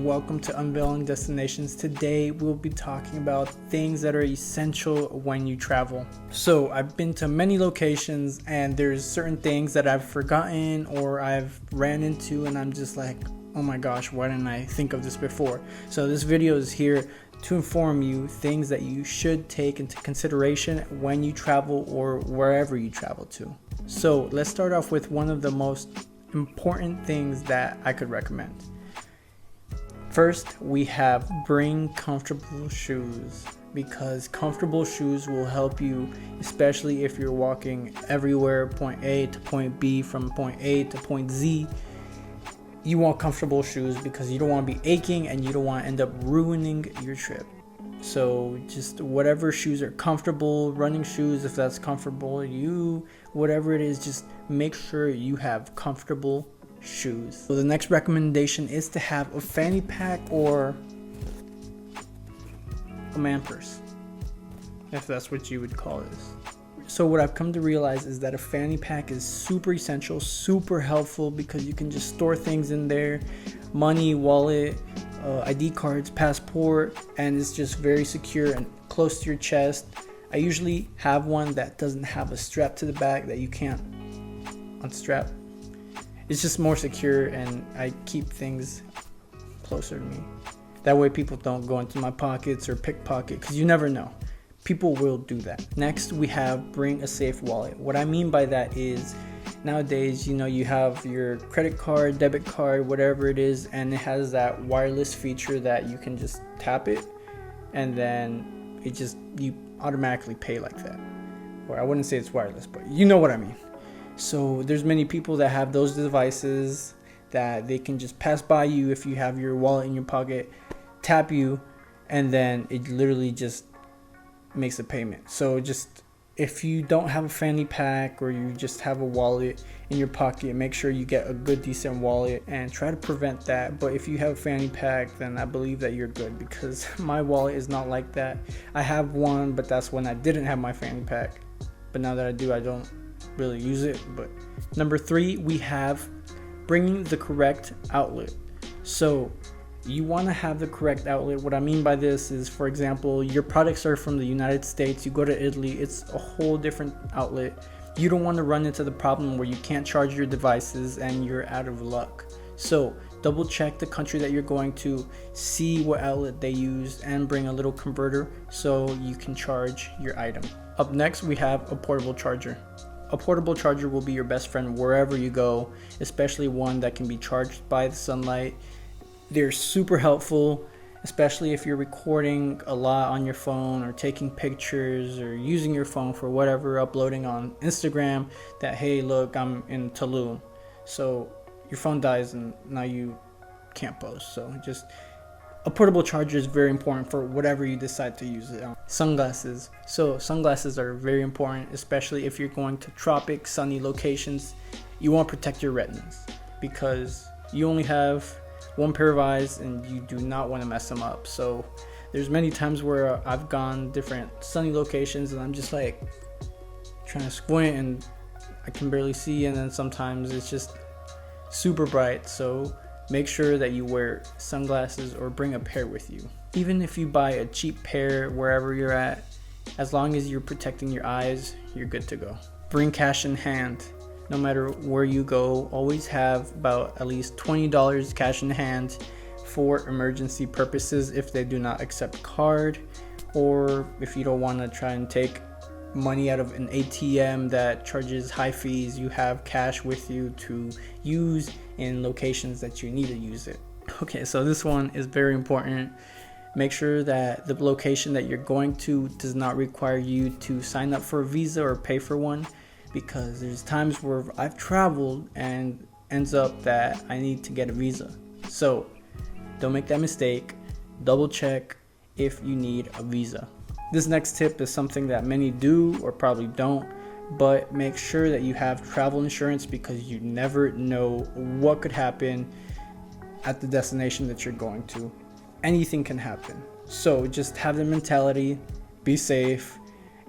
and welcome to Unveiling Destinations. Today we'll be talking about things that are essential when you travel. So I've been to many locations and there's certain things that I've forgotten or I've ran into and I'm just like, oh my gosh, why didn't I think of this before? So this video is here to inform you things that you should take into consideration when you travel or wherever you travel to. So let's start off with one of the most important things that I could recommend. First, we have bring comfortable shoes, because comfortable shoes will help you, especially if you're walking everywhere, point A to point B, from point A to point Z. You want comfortable shoes because you don't want to be aching and you don't want to end up ruining your trip. So just whatever shoes are comfortable, running shoes if that's comfortable to you, whatever it is, just make sure you have comfortable shoes. So the next recommendation is to have a fanny pack or a man purse, if that's what you would call this. So what I've come to realize is that a fanny pack is super essential, super helpful, because you can just store things in there, money, wallet, ID cards, passport, and it's just very secure and close to your chest. I usually have one that doesn't have a strap to the back that you can't unstrap. It's just more secure and I keep things closer to me. That way people don't go into my pockets or pickpocket, because you never know. People will do that. Next, we have bring a safe wallet. What I mean by that is nowadays, you have your credit card, debit card, whatever it is, and it has that wireless feature that you can just tap it and then you automatically pay like that. Or I wouldn't say it's wireless, but you know what I mean. So there's many people that have those devices that they can just pass by you if you have your wallet in your pocket, tap you, and then it literally just makes a payment. So just if you don't have a fanny pack or you just have a wallet in your pocket, make sure you get a good decent wallet and try to prevent that. But if you have a fanny pack, then I believe that you're good, because my wallet is not like that. I have one, but that's when I didn't have my fanny pack. But now that I do, I don't really use it. But number 3, we have bringing the correct outlet. So you want to have the correct outlet. What I mean by this is, for example, your products are from the United States, you go to Italy, it's a whole different outlet. You don't want to run into the problem where you can't charge your devices and you're out of luck. So double check the country that you're going to, see what outlet they use, and bring a little converter so you can charge your item. Up next, we have a portable charger. A portable charger will be your best friend wherever you go, especially one that can be charged by the sunlight. They're super helpful, especially if you're recording a lot on your phone or taking pictures or using your phone for whatever, uploading on Instagram that, hey, look, I'm in Tulum. So your phone dies and now you can't post. So just a portable charger is very important for whatever you decide to use it on. Sunglasses. So sunglasses are very important, especially if you're going to tropic, sunny locations. You want to protect your retinas because you only have one pair of eyes and you do not want to mess them up. So there's many times where I've gone different sunny locations and I'm just like trying to squint and I can barely see, and then sometimes it's just super bright. So make sure that you wear sunglasses or bring a pair with you. Even if you buy a cheap pair wherever you're at, as long as you're protecting your eyes, you're good to go. Bring cash in hand. No matter where you go, always have about at least $20 cash in hand for emergency purposes if they do not accept card, or if you don't want to try and take money out of an ATM that charges high fees, you have cash with you to use in locations that you need to use it. Okay, so this one is very important. Make sure that the location that you're going to does not require you to sign up for a visa or pay for one, because there's times where I've traveled and ends up that I need to get a visa. So don't make that mistake. Double check if you need a visa. This next tip is something that many do or probably don't, but make sure that you have travel insurance, because you never know what could happen at the destination that you're going to. Anything can happen. So just have the mentality, be safe,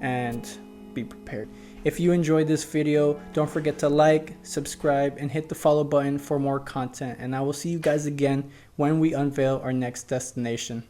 and be prepared. If you enjoyed this video, don't forget to like, subscribe, and hit the follow button for more content. And I will see you guys again when we unveil our next destination.